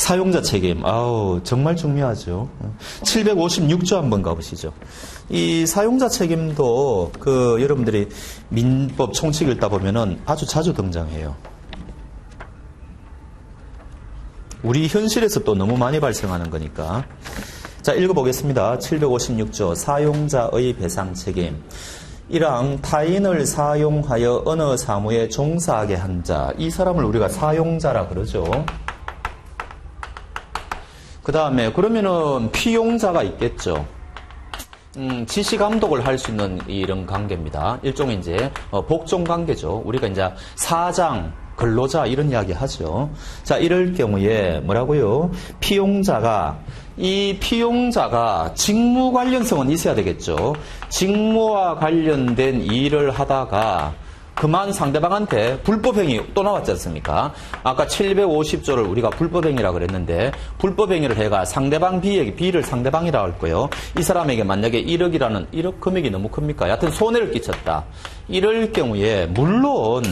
사용자 책임. 아우, 정말 중요하죠. 756조 한번 가보시죠. 이 사용자 책임도 여러분들이 민법 총칙 읽다 보면은 아주 자주 등장해요. 우리 현실에서 또 너무 많이 발생하는 거니까. 자, 읽어보겠습니다. 756조 사용자의 배상 책임. 1항 타인을 사용하여 어느 사무에 종사하게 한 자. 이 사람을 우리가 사용자라 그러죠. 그 다음에 그러면은 피용자가 있겠죠. 지시 감독을 할 수 있는 이런 관계입니다. 일종의 이제 복종 관계죠. 우리가 이제 사장, 근로자 이런 이야기 하죠. 자, 이럴 경우에 뭐라고요? 이 피용자가 직무 관련성은 있어야 되겠죠. 직무와 관련된 일을 하다가 그만 상대방한테 불법행위 또 나왔지 않습니까? 아까 750조를 우리가 불법행위라고 그랬는데 불법행위를 해가 상대방 B에게 B를 상대방이라고 할 거예요. 이 사람에게 만약에 1억 금액이 너무 큽니까? 여하튼 손해를 끼쳤다. 이럴 경우에 물론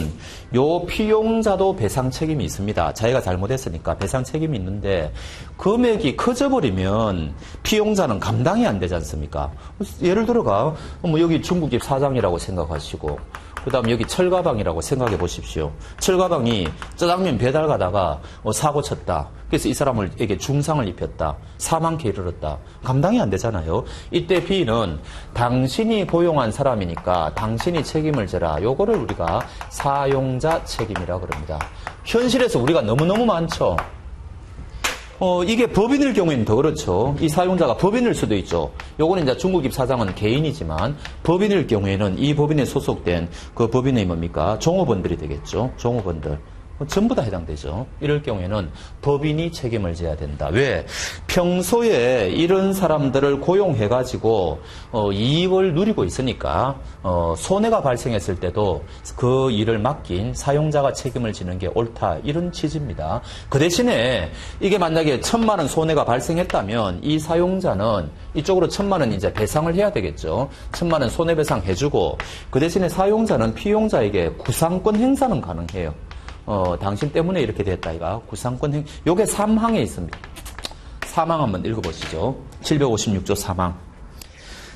요 피용자도 배상 책임이 있습니다. 자기가 잘못했으니까 배상 책임이 있는데 금액이 커져버리면 피용자는 감당이 안 되지 않습니까? 예를 들어가 여기 중국집 사장이라고 생각하시고 그 다음 여기 철가방이라고 생각해 보십시오. 철가방이 짜장면 배달 가다가 사고 쳤다. 그래서 이 사람에게 중상을 입혔다. 사망케 이르렀다. 감당이 안 되잖아요. 이때 B는 당신이 고용한 사람이니까 당신이 책임을 져라. 요거를 우리가 사용자 책임이라고 그럽니다. 현실에서 우리가 너무너무 많죠. 이게 법인일 경우에는 더 그렇죠. 이 사용자가 법인일 수도 있죠. 요거는 이제 중국집 사장은 개인이지만 법인일 경우에는 이 법인에 소속된 그 법인의 뭡니까? 종업원들이 되겠죠. 종업원들. 전부 다 해당되죠. 이럴 경우에는 법인이 책임을 져야 된다. 왜? 평소에 이런 사람들을 고용해가지고 이익을 누리고 있으니까 손해가 발생했을 때도 그 일을 맡긴 사용자가 책임을 지는 게 옳다. 이런 취지입니다. 그 대신에 이게 만약에 1,000만 원 손해가 발생했다면 이 사용자는 이쪽으로 1,000만 원 이제 배상을 해야 되겠죠. 1,000만 원 손해배상 해주고 그 대신에 사용자는 피용자에게 구상권 행사는 가능해요. 당신 때문에 이렇게 됐다, 이가. 구상권 요게 3항에 있습니다. 3항 한번 읽어보시죠. 756조 3항.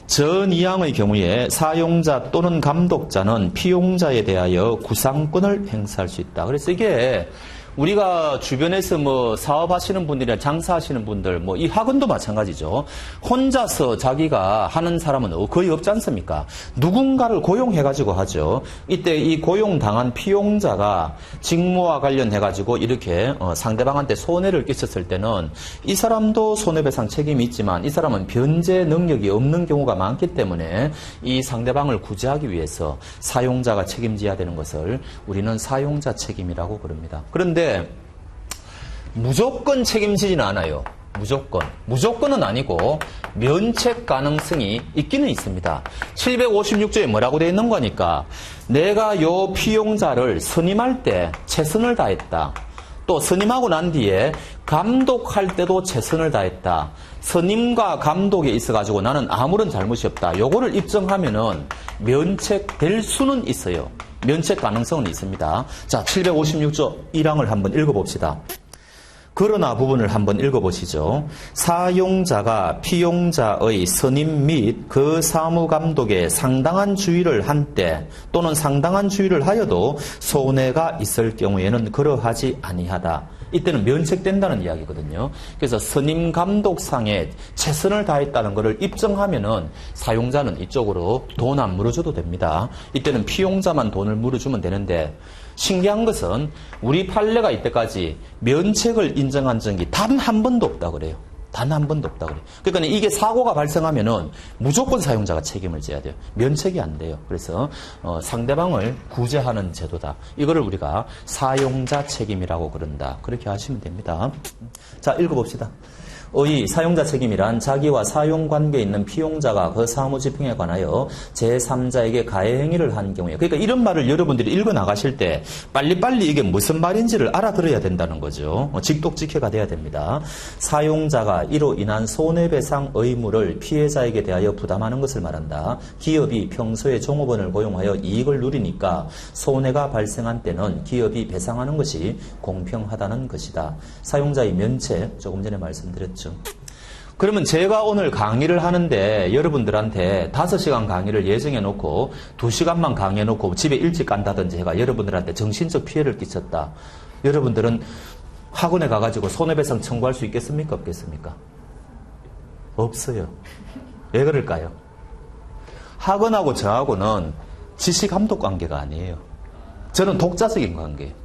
전 2항의 경우에 사용자 또는 감독자는 피용자에 대하여 구상권을 행사할 수 있다. 그래서 이게 우리가 주변에서 사업하시는 분들이나 장사하시는 분들, 이 학원도 마찬가지죠. 혼자서 자기가 하는 사람은 거의 없지 않습니까? 누군가를 고용해가지고 하죠. 이때 이 고용당한 피용자가 직무와 관련해가지고 이렇게 상대방한테 손해를 끼쳤을 때는 이 사람도 손해배상 책임이 있지만 이 사람은 변제 능력이 없는 경우가 많기 때문에 이 상대방을 구제하기 위해서 사용자가 책임져야 되는 것을 우리는 사용자 책임이라고 부릅니다. 그런데 무조건 책임지지는 않아요. 무조건은 아니고 면책 가능성이 있기는 있습니다. 756조에 뭐라고 되어 있는 거니까 내가 요 피용자를 선임할 때 최선을 다했다. 또 선임하고 난 뒤에 감독할 때도 최선을 다했다. 선임과 감독에 있어가지고 나는 아무런 잘못이 없다. 요거를 입증하면은 면책될 수는 있어요. 면책 가능성은 있습니다. 자, 756조 1항을 한번 읽어봅시다. 그러나 부분을 한번 읽어보시죠. 사용자가 피용자의 선임 및 그 사무감독에 상당한 주의를 한 때 또는 상당한 주의를 하여도 손해가 있을 경우에는 그러하지 아니하다. 이때는 면책된다는 이야기거든요. 그래서 선임 감독상에 최선을 다했다는 것을 입증하면은 사용자는 이쪽으로 돈 안 물어줘도 됩니다. 이때는 피용자만 돈을 물어주면 되는데 신기한 것은 우리 판례가 이때까지 면책을 인정한 적이 단 한 번도 없다 그래요. 단 한 번도 없다 그래요. 그러니까 이게 사고가 발생하면은 무조건 사용자가 책임을 져야 돼요. 면책이 안 돼요. 그래서 상대방을 구제하는 제도다. 이거를 우리가 사용자 책임이라고 그런다. 그렇게 하시면 됩니다. 자, 읽어봅시다. 사용자 책임이란 자기와 사용 관계에 있는 피용자가 그 사무집행에 관하여 제3자에게 가해 행위를 한 경우에, 그러니까 이런 말을 여러분들이 읽어 나가실 때 빨리빨리 이게 무슨 말인지를 알아들어야 된다는 거죠. 직독직해가 돼야 됩니다. 사용자가 이로 인한 손해배상 의무를 피해자에게 대하여 부담하는 것을 말한다. 기업이 평소에 종업원을 고용하여 이익을 누리니까 손해가 발생한 때는 기업이 배상하는 것이 공평하다는 것이다. 사용자의 면책, 조금 전에 말씀드렸죠. 그러면 제가 오늘 강의를 하는데 여러분들한테 5시간 강의를 예정해 놓고 2시간만 강의해 놓고 집에 일찍 간다든지 해가 여러분들한테 정신적 피해를 끼쳤다. 여러분들은 학원에 가가지고 손해배상 청구할 수 있겠습니까? 없겠습니까? 없어요. 왜 그럴까요? 학원하고 저하고는 지시감독 관계가 아니에요. 저는 독자적인 관계예요.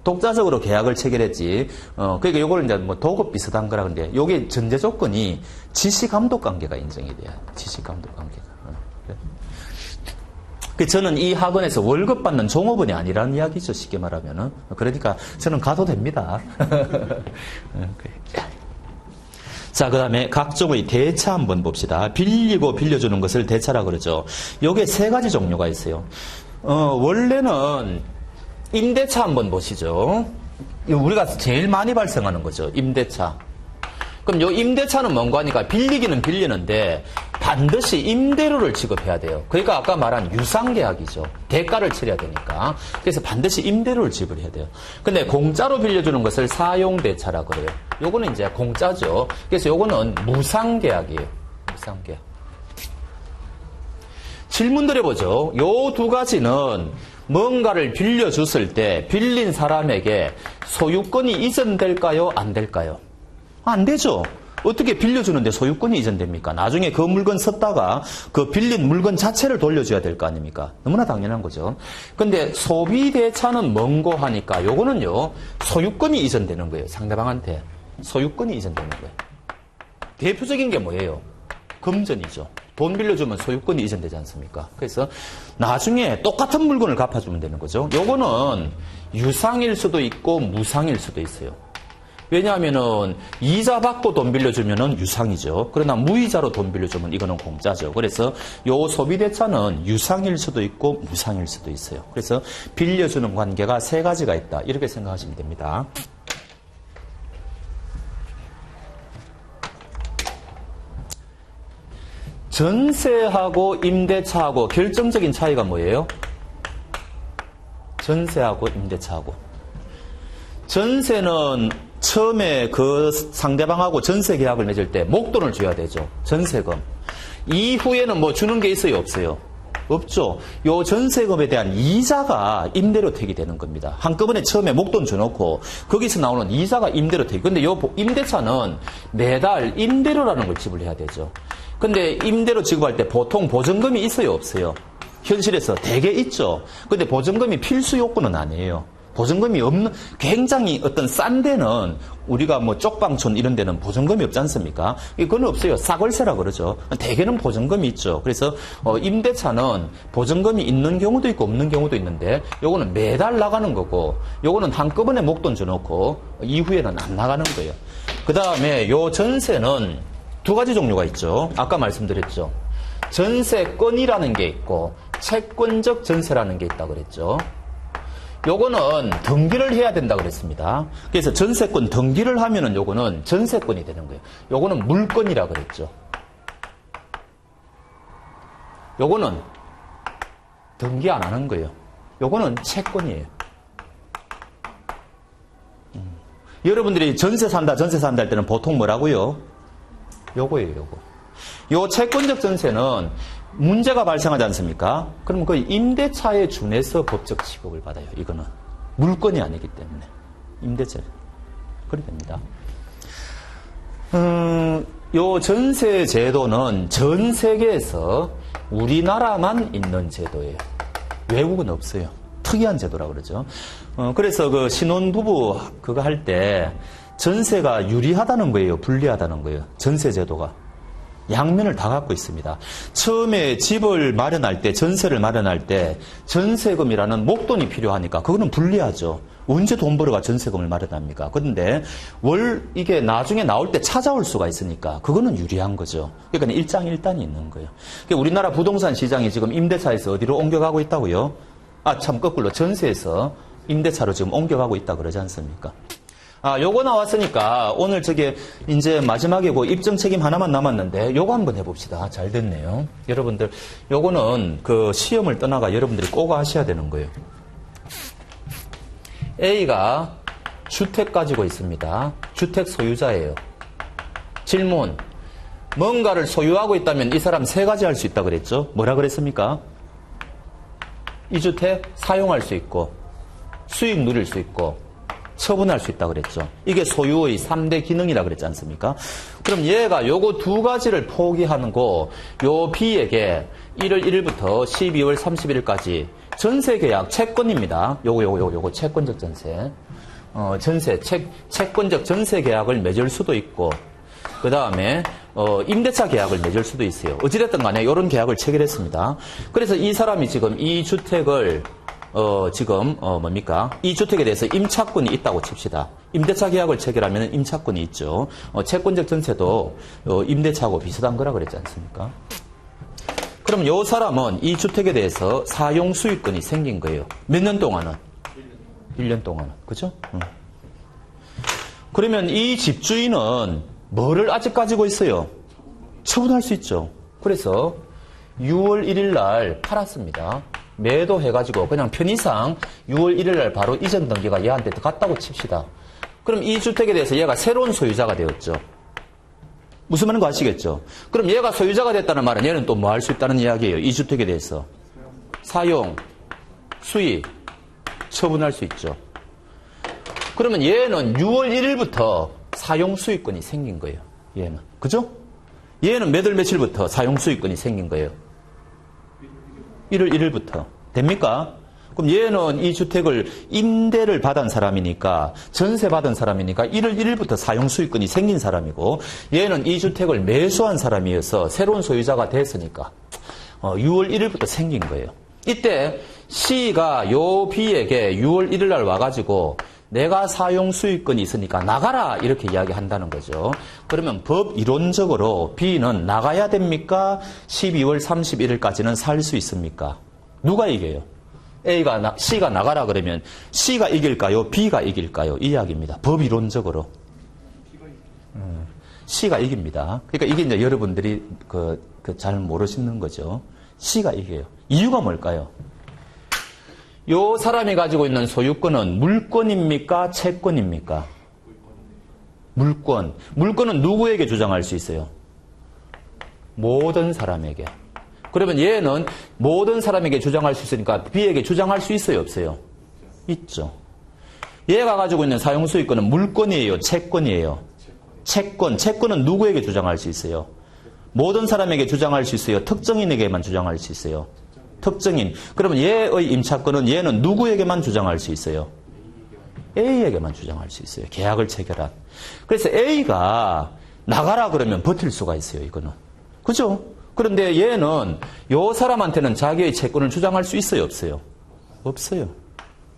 독자적으로 계약을 체결했지. 그러니까 요거를 이제 뭐 도급 비슷한 거라 근데 요게 전제 조건이 지시 감독 관계가 인정이 돼요. 지시 감독 관계가. 저는 이 학원에서 월급 받는 종업원이 아니라는 이야기죠. 쉽게 말하면은. 그러니까 저는 가도 됩니다. 자, 그 다음에 각종의 대차 한번 봅시다. 빌리고 빌려주는 것을 대차라 그러죠. 요게 3가지 종류가 있어요. 원래는 임대차 한번 보시죠. 우리가 제일 많이 발생하는 거죠. 임대차. 그럼 요 임대차는 뭔가 하니까 빌리기는 빌리는데 반드시 임대료를 지급해야 돼요. 그러니까 아까 말한 유상계약이죠. 대가를 치러야 되니까. 그래서 반드시 임대료를 지불해야 돼요. 근데 공짜로 빌려주는 것을 사용대차라 그래요. 요거는 이제 공짜죠. 그래서 요거는 무상계약이에요. 무상계약. 질문 드려보죠. 요 2가지는 뭔가를 빌려줬을 때 빌린 사람에게 소유권이 이전될까요? 안 될까요? 안 되죠. 어떻게 빌려주는데 소유권이 이전됩니까? 나중에 그 물건 썼다가 그 빌린 물건 자체를 돌려줘야 될 거 아닙니까? 너무나 당연한 거죠. 근데 소비대차는 뭔고 하니까 요거는요, 소유권이 이전되는 거예요. 상대방한테. 소유권이 이전되는 거예요. 대표적인 게 뭐예요? 금전이죠. 돈 빌려주면 소유권이 이전되지 않습니까? 그래서 나중에 똑같은 물건을 갚아주면 되는 거죠. 요거는 유상일 수도 있고 무상일 수도 있어요. 왜냐하면은 이자 받고 돈 빌려주면은 유상이죠. 그러나 무이자로 돈 빌려주면 이거는 공짜죠. 그래서 요 소비대차는 유상일 수도 있고 무상일 수도 있어요. 그래서 빌려주는 관계가 3가지가 있다. 이렇게 생각하시면 됩니다. 전세하고 임대차하고 결정적인 차이가 뭐예요? 전세하고 임대차하고. 전세는 처음에 그 상대방하고 전세 계약을 맺을 때 목돈을 줘야 되죠. 전세금. 이후에는 뭐 주는 게 있어요? 없어요? 없죠. 요 전세금에 대한 이자가 임대료 택이 되는 겁니다. 한꺼번에 처음에 목돈 줘놓고 거기서 나오는 이자가 임대료 택. 근데 요 임대차는 매달 임대료라는 걸 지불해야 되죠. 근데 임대료 지급할 때 보통 보증금이 있어요? 없어요? 현실에서 되게 있죠. 근데 보증금이 필수 요건은 아니에요. 보증금이 없는, 굉장히 어떤 싼 데는 우리가 뭐 쪽방촌 이런 데는 보증금이 없지 않습니까? 그건 없어요. 싸걸세라 그러죠. 대개는 보증금이 있죠. 그래서 임대차는 보증금이 있는 경우도 있고 없는 경우도 있는데 요거는 매달 나가는 거고 요거는 한꺼번에 목돈 줘놓고 이후에는 안 나가는 거예요. 그 다음에 요 전세는 2가지 종류가 있죠. 아까 말씀드렸죠. 전세권이라는 게 있고 채권적 전세라는 게 있다고 그랬죠. 요거는 등기를 해야 된다고 그랬습니다. 그래서 전세권 등기를 하면은 요거는 전세권이 되는 거예요. 요거는 물권이라 그랬죠. 요거는 등기 안 하는 거예요. 요거는 채권이에요. 여러분들이 전세 산다 할 때는 보통 뭐라고요? 요거예요, 요거. 요 채권적 전세는 문제가 발생하지 않습니까? 그러면 그 임대차에 준해서 법적 취급을 받아요. 이거는 물건이 아니기 때문에 임대차 그렇게 됩니다. 요 전세 제도는 전 세계에서 우리나라만 있는 제도예요. 외국은 없어요. 특이한 제도라 그러죠. 그래서 그 신혼부부 그거 할 때 전세가 유리하다는 거예요, 불리하다는 거예요. 전세 제도가. 양면을 다 갖고 있습니다. 처음에 집을 마련할 때, 전세를 마련할 때 전세금이라는 목돈이 필요하니까 그거는 불리하죠. 언제 돈 벌어가 전세금을 마련합니까? 그런데 이게 나중에 나올 때 찾아올 수가 있으니까 그거는 유리한 거죠. 그러니까 일장일단이 있는 거예요. 그러니까 우리나라 부동산 시장이 지금 임대차에서 어디로 옮겨가고 있다고요? 거꾸로 전세에서 임대차로 지금 옮겨가고 있다 그러지 않습니까? 요거 나왔으니까 오늘 이제 마지막에 입증 책임 하나만 남았는데 요거 한번 해봅시다. 잘 됐네요. 여러분들 요거는 그 시험을 떠나가 여러분들이 꼭 하셔야 되는 거예요. A가 주택 가지고 있습니다. 주택 소유자예요. 질문. 뭔가를 소유하고 있다면 이 사람 세 가지 할 수 있다 그랬죠? 뭐라 그랬습니까? 이 주택 사용할 수 있고 수익 누릴 수 있고 처분할 수 있다 그랬죠. 이게 소유의 3대 기능이라 그랬지 않습니까? 그럼 얘가 요거 두 가지를 포기하는 거, 요 B에게 1월 1일부터 12월 31일까지 전세 계약 채권입니다. 요거 채권적 전세. 채권적 전세 계약을 맺을 수도 있고, 그 다음에, 임대차 계약을 맺을 수도 있어요. 어찌됐든 간에 이런 계약을 체결했습니다. 그래서 이 사람이 지금 이 주택을 이 주택에 대해서 임차권이 있다고 칩시다. 임대차 계약을 체결하면 임차권이 있죠. 채권적 전세도 임대차하고 비슷한 거라 그랬지 않습니까? 그럼 이 사람은 이 주택에 대해서 사용 수익권이 생긴 거예요. 몇 년 동안은? 1년 동안은. 그죠? 그러면 이 집주인은 뭐를 아직 가지고 있어요? 처분할 수 있죠. 그래서 6월 1일 날 팔았습니다. 매도해가지고 그냥 편의상 6월 1일 날 바로 이전 등기가 얘한테 갔다고 칩시다. 그럼 이 주택에 대해서 얘가 새로운 소유자가 되었죠. 무슨 말인지 아시겠죠? 그럼 얘가 소유자가 됐다는 말은 얘는 또 뭐 할 수 있다는 이야기예요. 이 주택에 대해서. 사용, 수익, 처분할 수 있죠. 그러면 얘는 6월 1일부터 사용 수익권이 생긴 거예요. 얘는. 그죠? 얘는 몇 월 며칠부터 사용 수익권이 생긴 거예요. 1월 1일부터. 됩니까? 그럼 얘는 이 주택을 임대를 받은 사람이니까, 전세 받은 사람이니까 1월 1일부터 사용 수익권이 생긴 사람이고, 얘는 이 주택을 매수한 사람이어서 새로운 소유자가 됐으니까 6월 1일부터 생긴 거예요. 이때 C가 요 B에게 6월 1일 날 와가지고 내가 사용 수익권이 있으니까 나가라 이렇게 이야기한다는 거죠. 그러면 법 이론적으로 B는 나가야 됩니까? 12월 31일까지는 살 수 있습니까? 누가 이겨요? C가 나가라 그러면 C가 이길까요? B가 이길까요? 이 이야기입니다. 법 이론적으로. C가 이깁니다. 그러니까 이게 이제 여러분들이 잘 모르시는 거죠. C가 이겨요. 이유가 뭘까요? 요 사람이 가지고 있는 소유권은 물권입니까? 채권입니까? 물권. 물권은 누구에게 주장할 수 있어요? 모든 사람에게. 그러면 얘는 모든 사람에게 주장할 수 있으니까 B에게 주장할 수 있어요? 없어요? 있죠. 얘가 가지고 있는 사용수익권은 물권이에요? 채권이에요? 채권. 채권은 누구에게 주장할 수 있어요? 모든 사람에게 주장할 수 있어요? 특정인에게만 주장할 수 있어요? 특정인. 그러면 얘의 임차권은 얘는 누구에게만 주장할 수 있어요? A에게만 주장할 수 있어요. 계약을 체결한. 그래서 A가 나가라 그러면 버틸 수가 있어요. 이거는. 그죠? 그런데 얘는 요 사람한테는 자기의 채권을 주장할 수 있어요? 없어요? 없어요.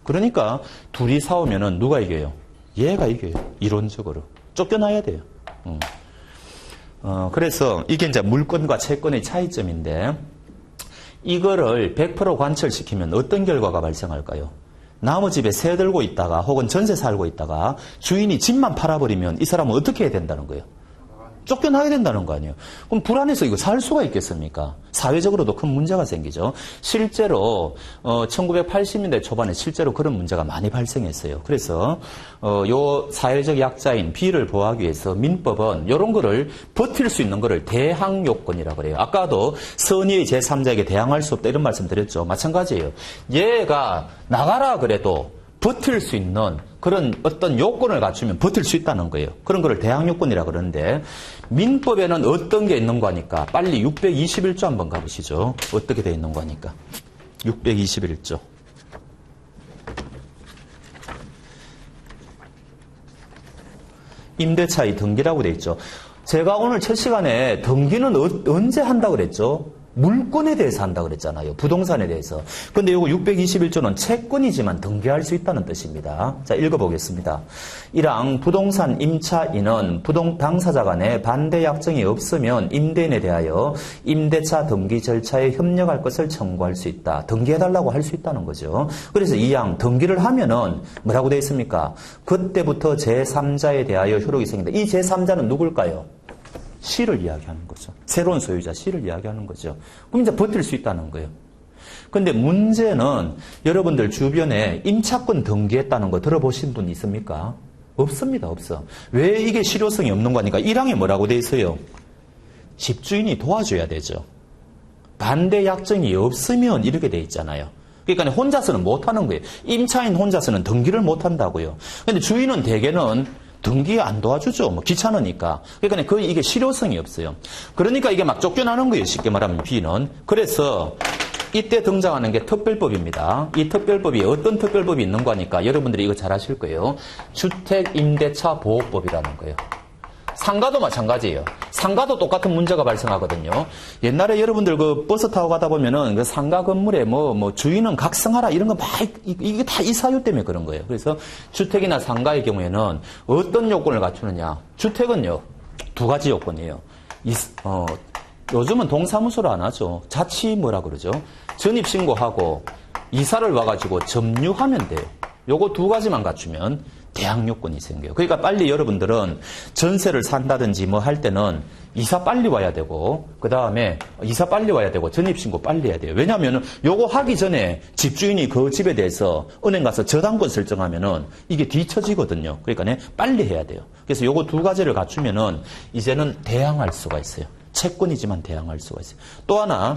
그러니까 둘이 싸우면은 누가 이겨요? 얘가 이겨요. 이론적으로. 쫓겨나야 돼요. 그래서 이게 이제 물권과 채권의 차이점인데 이거를 100% 관철시키면 어떤 결과가 발생할까요? 나무 집에 새 들고 있다가 혹은 전세 살고 있다가 주인이 집만 팔아버리면 이 사람은 어떻게 해야 된다는 거예요? 쫓겨나야 된다는 거 아니에요. 그럼 불안해서 이거 살 수가 있겠습니까? 사회적으로도 큰 문제가 생기죠. 실제로 1980년대 초반에 실제로 그런 문제가 많이 발생했어요. 그래서 요 사회적 약자인 B를 보호하기 위해서 민법은 이런 거를 버틸 수 있는 거를 대항요건이라고 그래요. 아까도 선의의 제3자에게 대항할 수 없다 이런 말씀 드렸죠. 마찬가지예요. 얘가 나가라 그래도 버틸 수 있는 그런 어떤 요건을 갖추면 버틸 수 있다는 거예요. 그런 거를 대항요건이라고 그러는데 민법에는 어떤 게 있는 거니까 빨리 621조 한번 가보시죠. 어떻게 돼 있는 거니까. 621조. 임대차의 등기라고 돼 있죠. 제가 오늘 첫 시간에 등기는 언제 한다고 그랬죠? 물건에 대해서 한다고 그랬잖아요. 부동산에 대해서. 근데 이거 621조는 채권이지만 등기할 수 있다는 뜻입니다. 자, 읽어보겠습니다. 1항 부동산 임차인은 당사자 간에 반대 약정이 없으면 임대인에 대하여 임대차 등기 절차에 협력할 것을 청구할 수 있다. 등기해달라고 할 수 있다는 거죠. 그래서 2항 등기를 하면은 뭐라고 되어 있습니까? 그때부터 제3자에 대하여 효력이 생긴다. 이 제3자는 누굴까요? C를 이야기하는 거죠. 새로운 소유자 C를 이야기하는 거죠. 그럼 이제 버틸 수 있다는 거예요. 근데 문제는 여러분들 주변에 임차권 등기했다는 거 들어보신 분 있습니까? 없습니다. 없어. 왜 이게 실효성이 없는 거니까 1항에 뭐라고 돼 있어요? 집주인이 도와줘야 되죠. 반대 약정이 없으면 이렇게 돼 있잖아요. 그러니까 혼자서는 못하는 거예요. 임차인 혼자서는 등기를 못한다고요. 근데 주인은 대개는 등기에 안 도와주죠. 뭐 귀찮으니까. 그러니까 이게 실효성이 없어요. 그러니까 이게 막 쫓겨나는 거예요. 쉽게 말하면 B는. 그래서 이때 등장하는 게 특별법입니다. 이 특별법이 어떤 특별법이 있는 거니까 여러분들이 이거 잘 아실 거예요. 주택임대차보호법이라는 거예요. 상가도 마찬가지예요. 상가도 똑같은 문제가 발생하거든요. 옛날에 여러분들 그 버스 타고 가다 보면은 그 상가 건물에 뭐 주인은 각성하라 이런 거 막 이게 다 이 사유 때문에 그런 거예요. 그래서 주택이나 상가의 경우에는 어떤 요건을 갖추느냐? 주택은요 2가지 요건이에요. 요즘은 동사무소를 안 하죠. 자치 뭐라 그러죠? 전입신고하고 이사를 와가지고 점유하면 돼요. 요거 2가지만 갖추면 대항 요건이 생겨요. 그러니까 빨리 여러분들은 전세를 산다든지 뭐 할 때는 이사 빨리 와야 되고 그 다음에 이사 빨리 와야 되고 전입신고 빨리 해야 돼요. 왜냐하면 요거 하기 전에 집주인이 그 집에 대해서 은행 가서 저당권 설정하면은 이게 뒤처지거든요. 그러니까 빨리 해야 돼요. 그래서 요거 2가지를 갖추면은 이제는 대항할 수가 있어요. 채권이지만 대항할 수가 있어요. 또 하나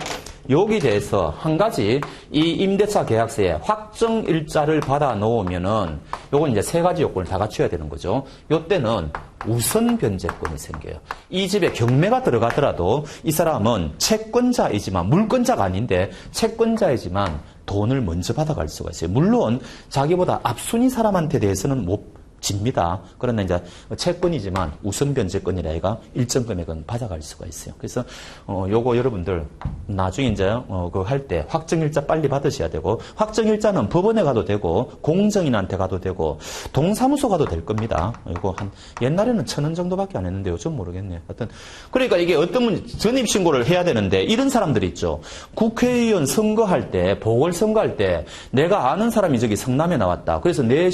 여기 대해서 한 가지 이 임대차 계약서에 확정 일자를 받아 놓으면은 요건 이제 3가지 요건을 다 갖춰야 되는 거죠. 요때는 우선 변제권이 생겨요. 이 집에 경매가 들어가더라도 이 사람은 채권자이지만 물권자가 아닌데 채권자이지만 돈을 먼저 받아갈 수가 있어요. 물론 자기보다 앞순위 사람한테 대해서는 못 집니다. 그러나 이제 채권이지만 우선 변제권이라 해가 일정 금액은 받아갈 수가 있어요. 그래서 요거 여러분들 나중에 이제 그거 할 때 확정일자 빨리 받으셔야 되고 확정일자는 법원에 가도 되고 공정인한테 가도 되고 동사무소 가도 될 겁니다. 이거 한 옛날에는 1,000원 정도밖에 안 했는데 요즘 모르겠네요. 하여튼 그러니까 이게 어떤 전입신고를 해야 되는데 이런 사람들 있죠. 국회의원 선거할 때 보궐선거할 때 내가 아는 사람이 저기 성남에 나왔다. 그래서 내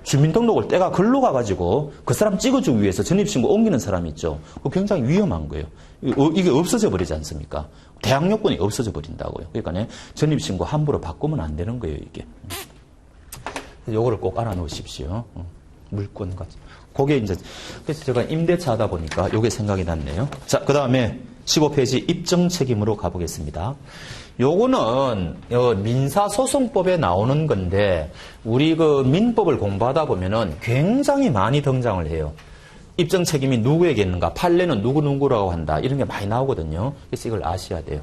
주민등록을 떼가 글로 가가지고 그 사람 찍어주기 위해서 전입신고 옮기는 사람이 있죠. 그거 굉장히 위험한 거예요. 이게 없어져 버리지 않습니까? 대항 요건이 없어져 버린다고요. 그러니까 전입신고 함부로 바꾸면 안 되는 거예요, 이게. 요거를 꼭 알아놓으십시오. 물권 같은. 그게 이제, 그래서 제가 임대차 하다 보니까 요게 생각이 났네요. 자, 그 다음에 15페이지 입증 책임으로 가보겠습니다. 요거는 민사소송법에 나오는 건데 우리 그 민법을 공부하다 보면은 굉장히 많이 등장을 해요. 입증 책임이 누구에게 있는가, 판례는 누구누구라고 한다 이런 게 많이 나오거든요. 그래서 이걸 아셔야 돼요.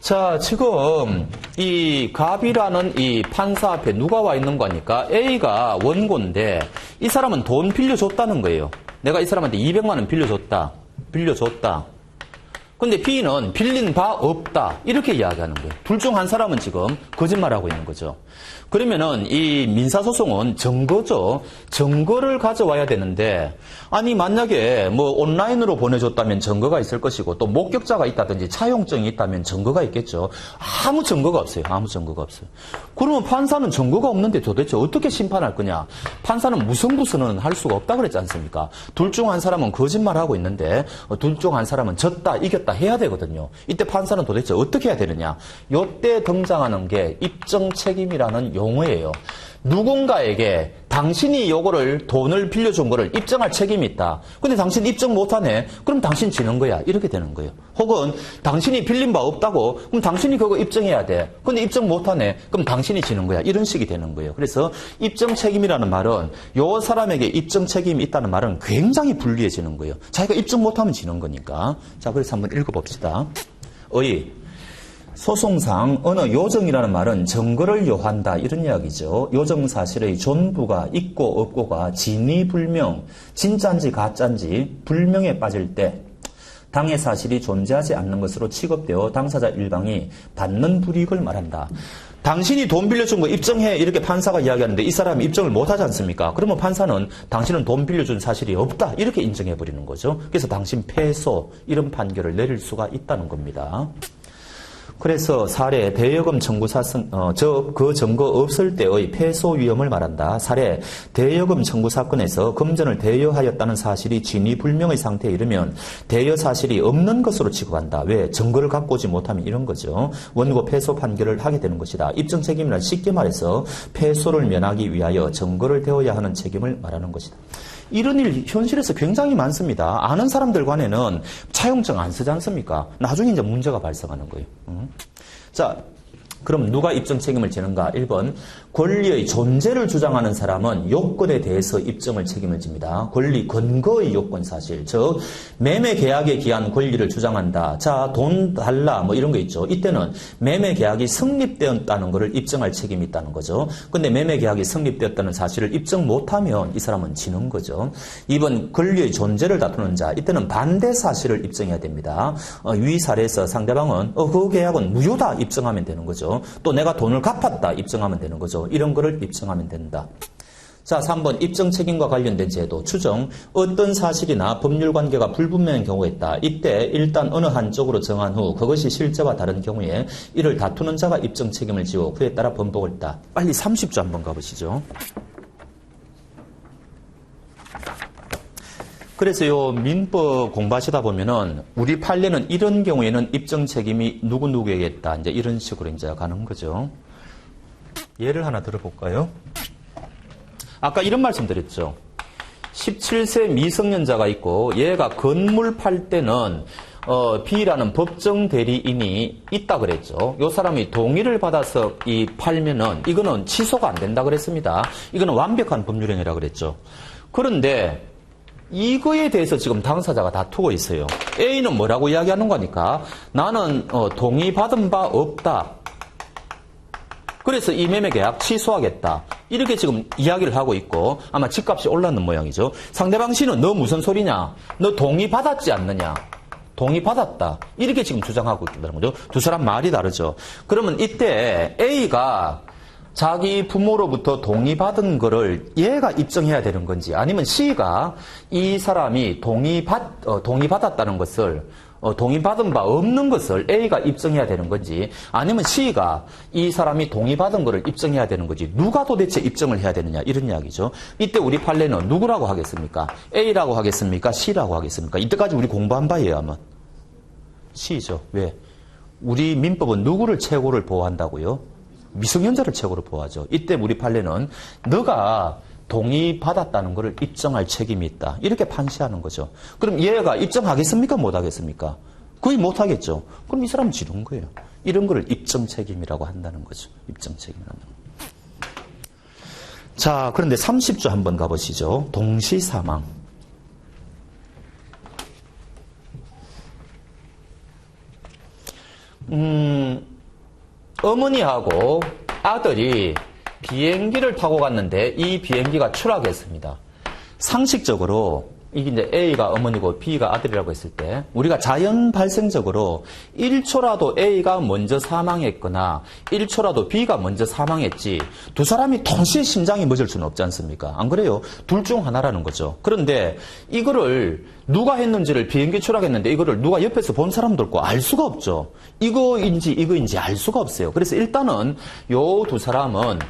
자, 지금 이 갑이라는 이 판사 앞에 누가 와 있는 거니까 A가 원고인데 이 사람은 돈 빌려줬다는 거예요. 내가 이 사람한테 200만 원 빌려줬다. 근데 B는 빌린 바 없다. 이렇게 이야기하는 거예요. 둘 중 한 사람은 지금 거짓말하고 있는 거죠. 그러면은 이 민사소송은 증거죠. 증거를 가져와야 되는데 아니 만약에 뭐 온라인으로 보내줬다면 증거가 있을 것이고 또 목격자가 있다든지 차용증이 있다면 증거가 있겠죠. 아무 증거가 없어요. 그러면 판사는 증거가 없는데 도대체 어떻게 심판할 거냐. 판사는 무선부선은 할 수가 없다 그랬지 않습니까. 둘 중 한 사람은 거짓말하고 있는데 둘 중 한 사람은 졌다 이겼다 해야 되거든요. 이때 판사는 도대체 어떻게 해야 되느냐. 이때 등장하는 게 입증 책임이라는 용어예요. 누군가에게 당신이 요거를 돈을 빌려준 거를 입증할 책임이 있다. 근데 당신 입증 못하네. 그럼 당신 지는 거야. 이렇게 되는 거예요. 혹은 당신이 빌린 바 없다고. 그럼 당신이 그거 입증해야 돼. 근데 입증 못하네. 그럼 당신이 지는 거야. 이런 식이 되는 거예요. 그래서 입증 책임이라는 말은 요 사람에게 입증 책임이 있다는 말은 굉장히 불리해지는 거예요. 자기가 입증 못하면 지는 거니까. 자, 그래서 한번 읽어봅시다. 소송상 어느 요정이라는 말은 증거를 요한다 이런 이야기죠. 요정 사실의 존부가 있고 없고가 진위불명, 진짜인지 가짜인지 불명에 빠질 때 당의 사실이 존재하지 않는 것으로 취급되어 당사자 일방이 받는 불이익을 말한다. 당신이 돈 빌려준 거 입증해 이렇게 판사가 이야기하는데 이 사람이 입증을 못하지 않습니까? 그러면 판사는 당신은 돈 빌려준 사실이 없다 이렇게 인정해버리는 거죠. 그래서 당신 패소 이런 판결을 내릴 수가 있다는 겁니다. 그래서 사례 대여금 청구사 그 증거 없을 때의 패소 위험을 말한다. 사례 대여금 청구 사건에서 금전을 대여하였다는 사실이 진위불명의 상태에 이르면 대여 사실이 없는 것으로 취급한다. 왜? 증거를 갖고 오지 못하면 이런 거죠. 원고 패소 판결을 하게 되는 것이다. 입증 책임이란 쉽게 말해서 패소를 면하기 위하여 증거를 대어야 하는 책임을 말하는 것이다. 이런 일 현실에서 굉장히 많습니다. 아는 사람들 간에는 차용증 안 쓰지 않습니까? 나중에 이제 문제가 발생하는 거예요. 자, 그럼 누가 입증 책임을 지는가? 1번, 권리의 존재를 주장하는 사람은 요건에 대해서 입증을 책임을 집니다. 권리, 근거의 요건 사실. 즉, 매매 계약에 기한 권리를 주장한다. 자, 돈 달라. 뭐 이런 거 있죠. 이때는 매매 계약이 성립되었다는 것을 입증할 책임이 있다는 거죠. 근데 매매 계약이 성립되었다는 사실을 입증 못하면 이 사람은 지는 거죠. 2번, 권리의 존재를 다투는 자. 이때는 반대 사실을 입증해야 됩니다. 위 사례에서 상대방은 그 계약은 무효다 입증하면 되는 거죠. 또 내가 돈을 갚았다 입증하면 되는 거죠. 이런 거를 입증하면 된다. 자, 3번 입증 책임과 관련된 제도 추정. 어떤 사실이나 법률 관계가 불분명한 경우가 있다. 이때 일단 어느 한쪽으로 정한 후 그것이 실제와 다른 경우에 이를 다투는 자가 입증 책임을 지고 그에 따라 번복을 했다. 빨리 30조 한번 가보시죠. 그래서 요 민법 공부하시다 보면은 우리 판례는 이런 경우에는 입증 책임이 누구누구에게 있다. 이제 이런 식으로 이제 가는 거죠. 예를 하나 들어볼까요? 아까 이런 말씀 드렸죠. 17세 미성년자가 있고 얘가 건물 팔 때는 B라는 법정 대리인이 있다 그랬죠. 요 사람이 동의를 받아서 팔면은 이거는 취소가 안 된다 그랬습니다. 이거는 완벽한 법률행위라 그랬죠. 그런데 이거에 대해서 지금 당사자가 다투고 있어요. A는 뭐라고 이야기하는 거니까 나는 동의받은 바 없다. 그래서 이 매매 계약 취소하겠다. 이렇게 지금 이야기를 하고 있고 아마 집값이 올랐는 모양이죠. 상대방 씨는 너 무슨 소리냐? 너 동의받았지 않느냐? 동의받았다. 이렇게 지금 주장하고 있다는 거죠. 두 사람 말이 다르죠. 그러면 이때 A가 자기 부모로부터 동의받은 거를 얘가 입증해야 되는 건지 아니면 C가 이 사람이 동의받았다는 것을 동의받은 바 없는 것을 A가 입증해야 되는 건지 아니면 C가 이 사람이 동의받은 거를 입증해야 되는 건지 누가 도대체 입증을 해야 되느냐 이런 이야기죠. 이때 우리 판례는 누구라고 하겠습니까? A라고 하겠습니까? C라고 하겠습니까? 이때까지 우리 공부한 바예요 아마. C죠. 왜? 우리 민법은 누구를 최고를 보호한다고요? 미성년자를 최고로 보호하죠. 이때 우리 판례는 너가 동의받았다는 것을 입증할 책임이 있다. 이렇게 판시하는 거죠. 그럼 얘가 입증하겠습니까? 못하겠습니까? 거의 못하겠죠. 그럼 이 사람은 지른 거예요. 이런 거를 입증 책임이라고 한다는 거죠. 입증 책임이라는 거. 자, 그런데 30조 한번 가보시죠. 동시사망. 어머니하고 아들이 비행기를 타고 갔는데 이 비행기가 추락했습니다. 상식적으로 이게 이제 A가 어머니고 B가 아들이라고 했을 때 우리가 자연 발생적으로 1초라도 A가 먼저 사망했거나 1초라도 B가 먼저 사망했지 두 사람이 동시에 심장이 멎을 수는 없지 않습니까? 안 그래요? 둘 중 하나라는 거죠. 그런데 이거를 누가 했는지를 비행기 추락했는데 이거를 누가 옆에서 본 사람도 없고 알 수가 없죠. 이거인지 알 수가 없어요. 그래서 일단은 요 두 사람은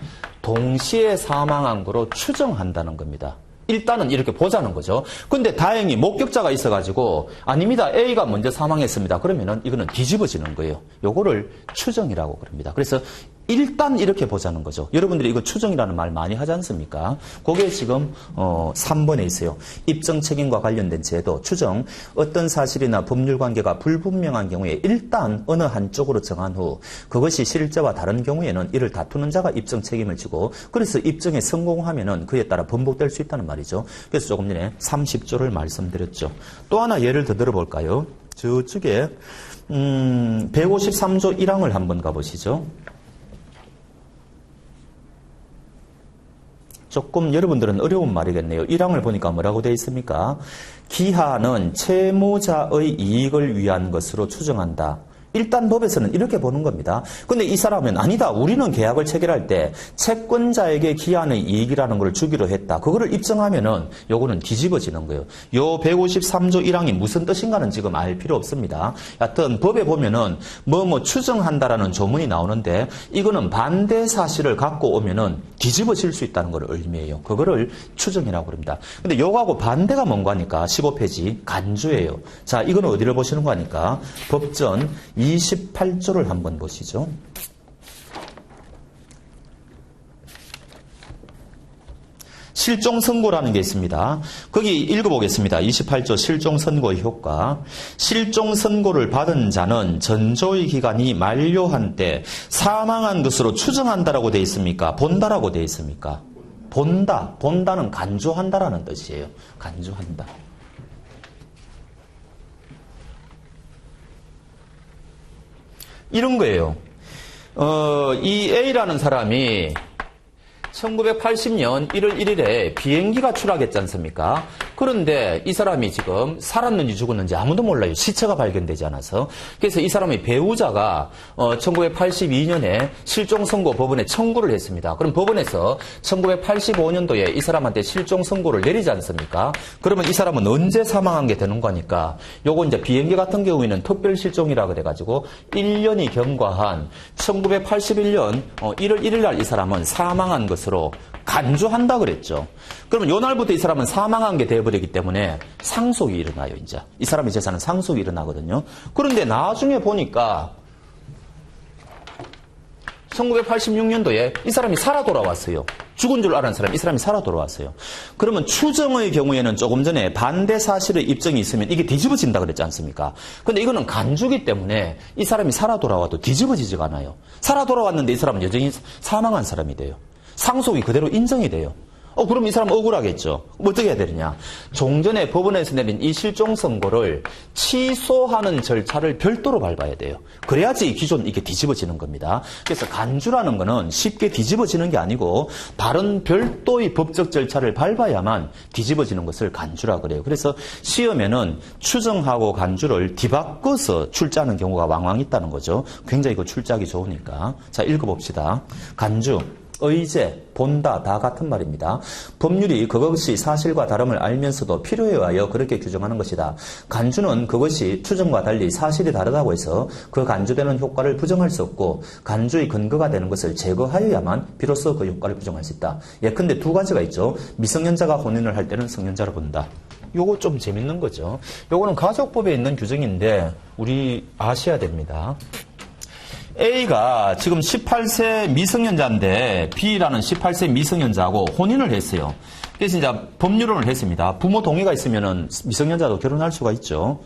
동시에 사망한 거로 추정한다는 겁니다. 일단은 이렇게 보자는 거죠. 근데 다행히 목격자가 있어가지고 아닙니다. A가 먼저 사망했습니다. 그러면은 이거는 뒤집어지는 거예요. 요거를 추정이라고 그럽니다. 그래서 일단 이렇게 보자는 거죠. 여러분들이 이거 추정이라는 말 많이 하지 않습니까? 그게 지금 3번에 있어요. 입증 책임과 관련된 제도, 추정. 어떤 사실이나 법률 관계가 불분명한 경우에 일단 어느 한쪽으로 정한 후 그것이 실제와 다른 경우에는 이를 다투는 자가 입증 책임을 지고 그래서 입증에 성공하면은 그에 따라 번복될 수 있다는 말이죠. 그래서 조금 전에 30조를 말씀드렸죠. 또 하나 예를 더 들어볼까요? 저쪽에 153조 1항을 한번 가보시죠. 조금 여러분들은 어려운 말이겠네요. 1항을 보니까 뭐라고 되어 있습니까? 기하는 채무자의 이익을 위한 것으로 추정한다. 일단 법에서는 이렇게 보는 겁니다. 근데 이 사람은 아니다. 우리는 계약을 체결할 때 채권자에게 기한의 이익이라는 걸 주기로 했다. 그거를 입증하면은 요거는 뒤집어지는 거예요. 요 153조 1항이 무슨 뜻인가는 지금 알 필요 없습니다. 하여튼 법에 보면은 뭐 추정한다라는 조문이 나오는데 이거는 반대 사실을 갖고 오면은 뒤집어질 수 있다는 걸 의미해요. 그거를 추정이라고 합니다. 근데 요거하고 반대가 뭔가 하니까 15페이지 간주예요. 자, 이거는 어디를 보시는 거 하니까 법전 28조를 한번 보시죠. 실종선고라는 게 있습니다. 거기 읽어보겠습니다. 28조 실종선고의 효과. 실종선고를 받은 자는 전조의 기간이 만료한 때 사망한 것으로 추정한다라고 되어 있습니까? 본다라고 되어 있습니까? 본다. 본다는 간주한다라는 뜻이에요. 간주한다. 이런 거예요. 이 A라는 사람이 1980년 1월 1일에 비행기가 추락했지 않습니까? 그런데 이 사람이 지금 살았는지 죽었는지 아무도 몰라요. 시체가 발견되지 않아서. 그래서 이 사람의 배우자가 1982년에 실종선고 법원에 청구를 했습니다. 그럼 법원에서 1985년도에 이 사람한테 실종선고를 내리지 않습니까? 그러면 이 사람은 언제 사망한 게 되는 거니까 요거 이제 비행기 같은 경우에는 특별실종이라 그래가지고 1년이 경과한 1981년 1월 1일 날 이 사람은 사망한 것으로 간주한다 그랬죠. 그러면 요 날부터 이 사람은 사망한 게 되어버리기 때문에 상속이 일어나요, 이제. 이 사람의 재산은 상속이 일어나거든요. 그런데 나중에 보니까 1986년도에 이 사람이 살아 돌아왔어요. 죽은 줄 알았는 사람, 이 사람이 살아 돌아왔어요. 그러면 추정의 경우에는 조금 전에 반대 사실의 입증이 있으면 이게 뒤집어진다 그랬지 않습니까? 근데 이거는 간주기 때문에 이 사람이 살아 돌아와도 뒤집어지지가 않아요. 살아 돌아왔는데 이 사람은 여전히 사망한 사람이 돼요. 상속이 그대로 인정이 돼요. 그럼 이 사람 억울하겠죠. 어떻게 해야 되느냐. 종전에 법원에서 내린 이 실종선고를 취소하는 절차를 별도로 밟아야 돼요. 그래야지 기존 이게 뒤집어지는 겁니다. 그래서 간주라는 거는 쉽게 뒤집어지는 게 아니고 다른 별도의 법적 절차를 밟아야만 뒤집어지는 것을 간주라 그래요. 그래서 시험에는 추정하고 간주를 뒤바꿔서 출제하는 경우가 왕왕 있다는 거죠. 굉장히 그 출제하기 좋으니까. 자, 읽어봅시다. 간주. 의제, 본다 다 같은 말입니다. 법률이 그것이 사실과 다름을 알면서도 필요에 의하여 그렇게 규정하는 것이다. 간주는 그것이 추정과 달리 사실이 다르다고 해서 그 간주되는 효과를 부정할 수 없고 간주의 근거가 되는 것을 제거하여야만 비로소 그 효과를 부정할 수 있다. 예컨대 두 가지가 있죠. 미성년자가 혼인을 할 때는 성년자로 본다. 요거 좀 재밌는 거죠. 요거는 가족법에 있는 규정인데 우리 아셔야 됩니다. A가 지금 18세 미성년자인데 B라는 18세 미성년자하고 혼인을 했어요. 그래서 이제 법률혼을 했습니다. 부모 동의가 있으면은 미성년자도 결혼할 수가 있죠.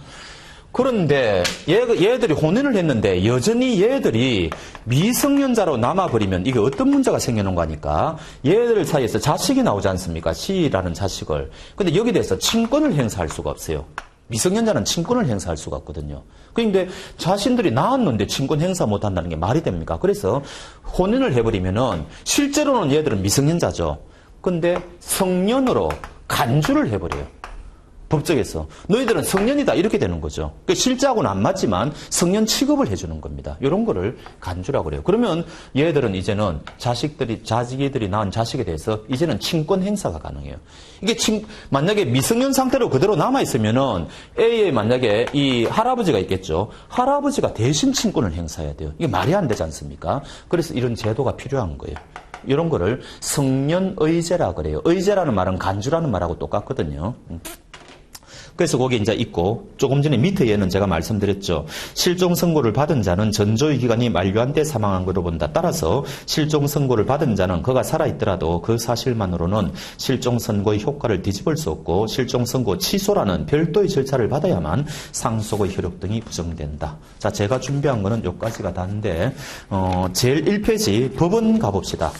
그런데 얘들이 혼인을 했는데 여전히 얘들이 미성년자로 남아버리면 이게 어떤 문제가 생기는 거니까 얘들 사이에서 자식이 나오지 않습니까? C라는 자식을. 근데 여기에 대해서 친권을 행사할 수가 없어요. 미성년자는 친권을 행사할 수가 없거든요. 그런데 자신들이 낳았는데 친권 행사 못한다는 게 말이 됩니까? 그래서 혼인을 해버리면은 실제로는 얘들은 미성년자죠. 근데 성년으로 간주를 해버려요. 법정에서. 너희들은 성년이다 이렇게 되는 거죠. 그러니까 실제하고는 안 맞지만 성년 취급을 해주는 겁니다. 이런 거를 간주라고 그래요. 그러면 얘들은 이제는 자식이들이 낳은 자식에 대해서 이제는 친권 행사가 가능해요. 이게 만약에 미성년 상태로 그대로 남아있으면은 A에 만약에 이 할아버지가 있겠죠. 할아버지가 대신 친권을 행사해야 돼요. 이게 말이 안 되지 않습니까? 그래서 이런 제도가 필요한 거예요. 이런 거를 성년의제라 그래요. 의제라는 말은 간주라는 말하고 똑같거든요. 그래서 거기 이제 있고, 조금 전에 밑에 얘는 제가 말씀드렸죠. 실종 선고를 받은 자는 전조의 기간이 만료한 때 사망한 것으로 본다. 따라서 실종 선고를 받은 자는 그가 살아있더라도 그 사실만으로는 실종 선고의 효과를 뒤집을 수 없고 실종 선고 취소라는 별도의 절차를 받아야만 상속의 효력 등이 부정된다. 자, 제가 준비한 거는 여기까지가 다인데, 제일 1페이지 법원 가봅시다.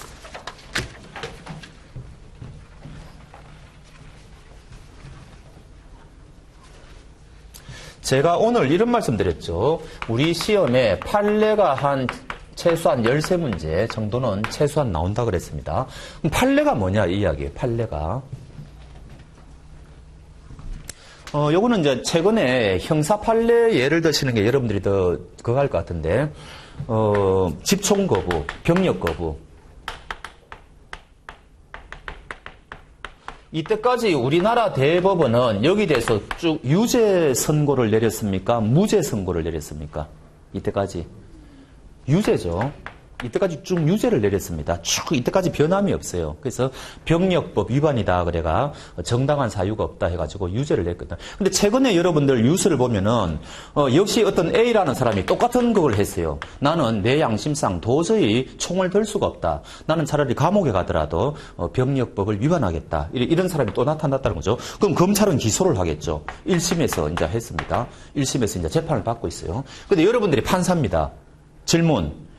제가 오늘 이런 말씀 드렸죠. 우리 시험에 판례가 최소한 13문제 정도는 최소한 나온다 그랬습니다. 그럼 판례가 뭐냐 이 이야기예요. 판례가. 요거는 이제 최근에 형사 판례 예를 드시는 게 여러분들이 더 그거 할 것 같은데, 집총 거부, 병력 거부. 이때까지 우리나라 대법원은 여기 대해서 쭉 유죄 선고를 내렸습니까? 무죄 선고를 내렸습니까? 이때까지. 유죄죠. 이때까지 쭉 유죄를 내렸습니다. 쭉 이때까지 변함이 없어요. 그래서 병력법 위반이다 그래가 정당한 사유가 없다 해가지고 유죄를 냈거든. 근데 최근에 여러분들 뉴스를 보면은 역시 어떤 A라는 사람이 똑같은 걸 했어요. 나는 내 양심상 도저히 총을 들 수가 없다. 나는 차라리 감옥에 가더라도 병력법을 위반하겠다. 이런 사람이 또 나타났다는 거죠. 그럼 검찰은 기소를 하겠죠. 1심에서 이제 했습니다. 1심에서 이제 재판을 받고 있어요. 근데 여러분들이 판사입니다. 질문.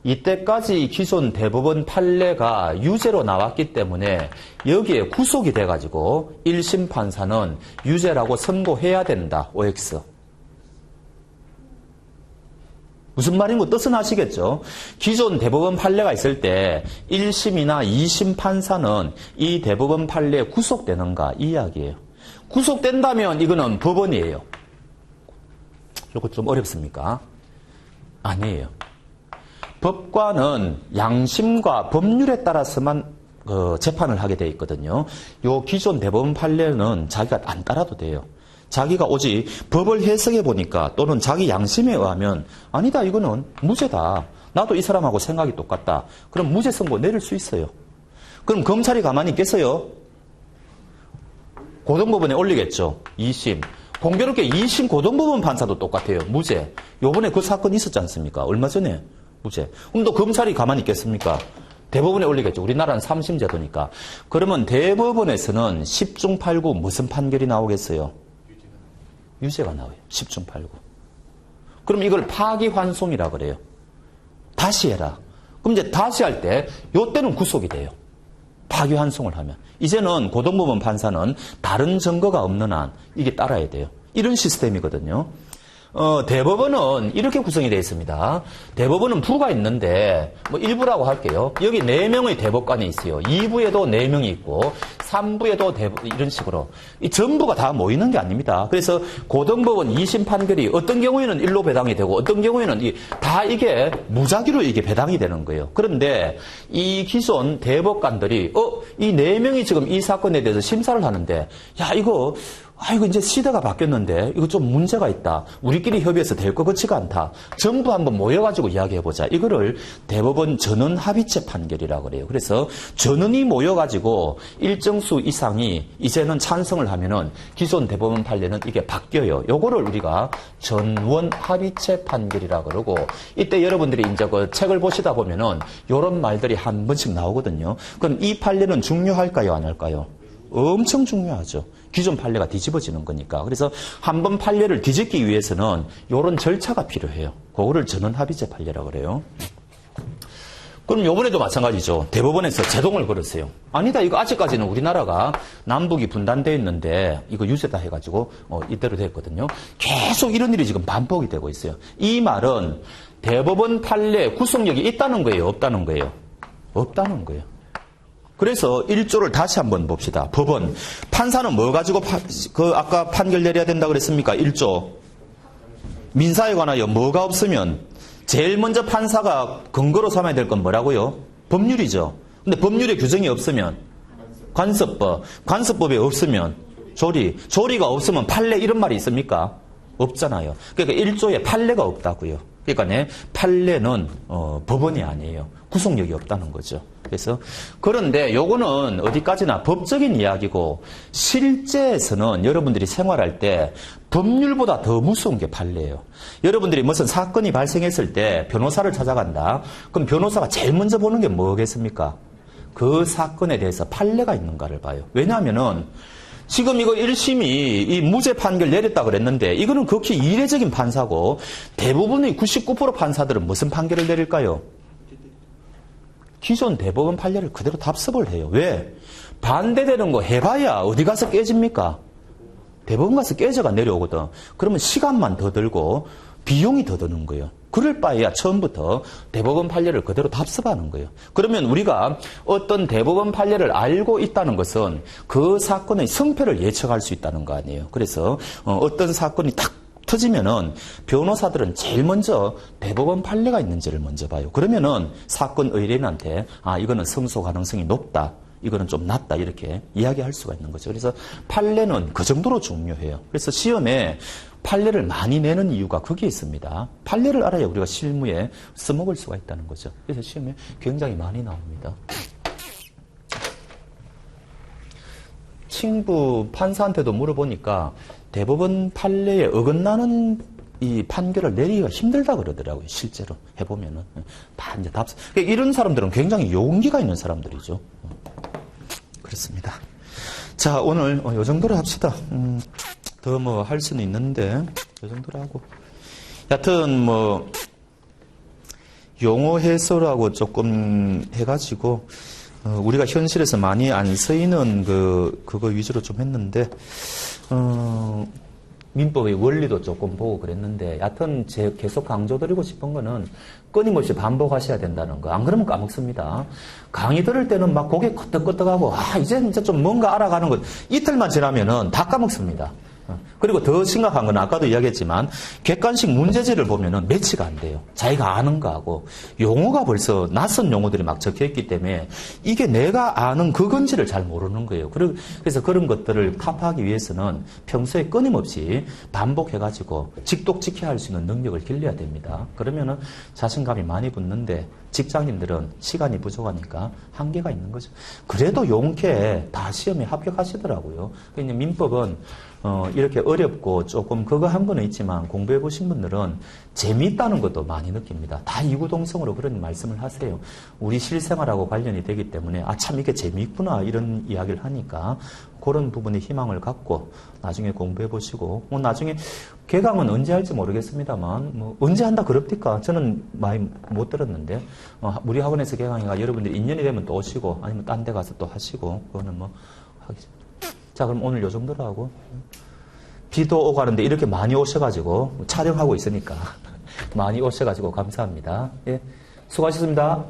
이때까지 기존 대법원 판례가 유죄로 나왔기 때문에 여기에 구속이 돼가지고 1심 판사는 유죄라고 선고해야 된다. OX. 무슨 말인 거 뜻은 아시겠죠? 기존 대법원 판례가 있을 때 1심이나 2심 판사는 이 대법원 판례에 구속되는가 이 이야기예요. 구속된다면 이거는 법원이에요. 이거 좀 어렵습니까? 아니에요. 법관은 양심과 법률에 따라서만 재판을 하게 돼 있거든요. 요 기존 대법원 판례는 자기가 안 따라도 돼요. 자기가 오직 법을 해석해 보니까 또는 자기 양심에 의하면 아니다 이거는 무죄다. 나도 이 사람하고 생각이 똑같다. 그럼 무죄 선고 내릴 수 있어요. 그럼 검찰이 가만히 있겠어요? 고등법원에 올리겠죠. 2심. 공교롭게 2심 고등법원 판사도 똑같아요. 무죄. 요번에 그 사건 있었지 않습니까? 얼마 전에. 무죄. 그럼 또 검찰이 가만히 있겠습니까? 대법원에 올리겠죠. 우리나라는 3심 제도니까. 그러면 대법원에서는 10중 8구 무슨 판결이 나오겠어요? 유죄가 나와요. 10중 8구. 그럼 이걸 파기환송이라 그래요. 다시 해라. 그럼 이제 다시 할 때 요때는 구속이 돼요. 파기환송을 하면. 이제는 고등법원 판사는 다른 증거가 없는 한 이게 따라야 돼요. 이런 시스템이거든요. 대법원은 이렇게 구성이 되어 있습니다. 대법원은 부가 있는데, 뭐 1부라고 할게요. 여기 4명의 대법관이 있어요. 2부에도 4명이 있고, 3부에도 이런 식으로. 이 전부가 다 모이는 게 아닙니다. 그래서 고등법원 2심 판결이 어떤 경우에는 1로 배당이 되고, 어떤 경우에는 다 이게 무작위로 이게 배당이 되는 거예요. 그런데 이 기존 대법관들이, 이 4명이 지금 이 사건에 대해서 심사를 하는데, 야, 이거 이제 시대가 바뀌었는데 이거 좀 문제가 있다. 우리끼리 협의해서 될 것 같지가 않다. 전부 한번 모여가지고 이야기해보자. 이거를 대법원 전원 합의체 판결이라고 그래요. 그래서 전원이 모여가지고 일정 수 이상이 이제는 찬성을 하면은 기존 대법원 판례는 이게 바뀌어요. 요거를 우리가 전원 합의체 판결이라고 그러고 이때 여러분들이 이제 그 책을 보시다 보면은 요런 말들이 한 번씩 나오거든요. 그럼 이 판례는 중요할까요? 안 할까요? 엄청 중요하죠. 기존 판례가 뒤집어지는 거니까. 그래서 한번 판례를 뒤집기 위해서는 이런 절차가 필요해요. 그거를 전원합의체 판례라고 그래요. 그럼 이번에도 마찬가지죠. 대법원에서 제동을 걸었어요. 아니다. 이거 아직까지는 우리나라가 남북이 분단되어 있는데 이거 유죄다 해가지고 이대로 됐거든요. 계속 이런 일이 지금 반복이 되고 있어요. 이 말은 대법원 판례 구속력이 있다는 거예요? 없다는 거예요? 없다는 거예요. 그래서 1조를 다시 한번 봅시다. 법원. 판사는 뭐 가지고 아까 판결 내려야 된다고 그랬습니까? 1조. 민사에 관하여 뭐가 없으면 제일 먼저 판사가 근거로 삼아야 될 건 뭐라고요? 법률이죠. 근데 법률에 규정이 없으면 관습법. 관습법에 없으면 조리. 조리가 없으면 판례 이런 말이 있습니까? 없잖아요. 그러니까 1조에 판례가 없다고요. 그러니까 판례는 법원이 아니에요. 구속력이 없다는 거죠. 그래서 그런데 요거는 어디까지나 법적인 이야기고 실제에서는 여러분들이 생활할 때 법률보다 더 무서운 게 판례예요. 여러분들이 무슨 사건이 발생했을 때 변호사를 찾아간다. 그럼 변호사가 제일 먼저 보는 게 뭐겠습니까? 그 사건에 대해서 판례가 있는가를 봐요. 왜냐하면은 지금 이거 1심이 이 무죄 판결 내렸다 그랬는데 이거는 극히 이례적인 판사고 대부분의 99% 판사들은 무슨 판결을 내릴까요? 기존 대법원 판례를 그대로 답습을 해요. 왜? 반대되는 거 해봐야 어디 가서 깨집니까? 대법원 가서 깨져가 내려오거든. 그러면 시간만 더 들고 비용이 더 드는 거예요. 그럴 바에야 처음부터 대법원 판례를 그대로 답습하는 거예요. 그러면 우리가 어떤 대법원 판례를 알고 있다는 것은 그 사건의 성패를 예측할 수 있다는 거 아니에요. 그래서 어떤 사건이 탁 터지면은 변호사들은 제일 먼저 대법원 판례가 있는지를 먼저 봐요. 그러면은 사건 의뢰인한테 이거는 승소 가능성이 높다. 이거는 좀 낮다. 이렇게 이야기할 수가 있는 거죠. 그래서 판례는 그 정도로 중요해요. 그래서 시험에 판례를 많이 내는 이유가 거기에 있습니다. 판례를 알아야 우리가 실무에 써먹을 수가 있다는 거죠. 그래서 시험에 굉장히 많이 나옵니다. 친구 판사한테도 물어보니까 대법원 판례에 어긋나는 이 판결을 내리기가 힘들다 그러더라고요. 실제로 해보면은. 다 이제 답. 이런 사람들은 굉장히 용기가 있는 사람들이죠. 그렇습니다. 자, 오늘 요 정도로 합시다. 더 뭐 할 수는 있는데 요 정도로 하고. 여하튼 뭐 용어 해설하고 조금 해가지고 우리가 현실에서 많이 안 쓰이는 그거 위주로 좀 했는데 민법의 원리도 조금 보고 그랬는데 여하튼 제가 계속 강조드리고 싶은 거는 끊임없이 반복하셔야 된다는 거. 안 그러면 까먹습니다. 강의 들을 때는 막 고개 끄덕끄덕하고 이제 진짜 좀 뭔가 알아가는 것 이틀만 지나면은 다 까먹습니다. 그리고 더 심각한 건 아까도 이야기했지만 객관식 문제지를 보면은 매치가 안 돼요. 자기가 아는 거하고 용어가 벌써 낯선 용어들이 막 적혀있기 때문에 이게 내가 아는 그건지를 잘 모르는 거예요. 그래서 그런 것들을 타파하기 위해서는 평소에 끊임없이 반복해가지고 직독직해 할 수 있는 능력을 길러야 됩니다. 그러면은 자신감이 많이 붙는데 직장인들은 시간이 부족하니까 한계가 있는 거죠. 그래도 용케 다 시험에 합격하시더라고요. 그러니까 민법은 이렇게 어렵고 조금 그거 한 거는 있지만 공부해 보신 분들은 재미있다는 것도 많이 느낍니다. 다 이구동성으로 그런 말씀을 하세요. 우리 실생활하고 관련이 되기 때문에 참 이게 재미있구나 이런 이야기를 하니까 그런 부분에 희망을 갖고 나중에 공부해 보시고 나중에 개강은 언제 할지 모르겠습니다만 언제 한다 그럽니까? 저는 많이 못 들었는데 우리 학원에서 개강이가 여러분들이 인연이 되면 또 오시고 아니면 딴 데 가서 또 하시고 그거는 뭐 하겠습니다. 자, 그럼 오늘 요 정도로 하고. 비도 오고 가는데 이렇게 많이 오셔가지고 촬영하고 있으니까 많이 오셔가지고 감사합니다. 예, 수고하셨습니다.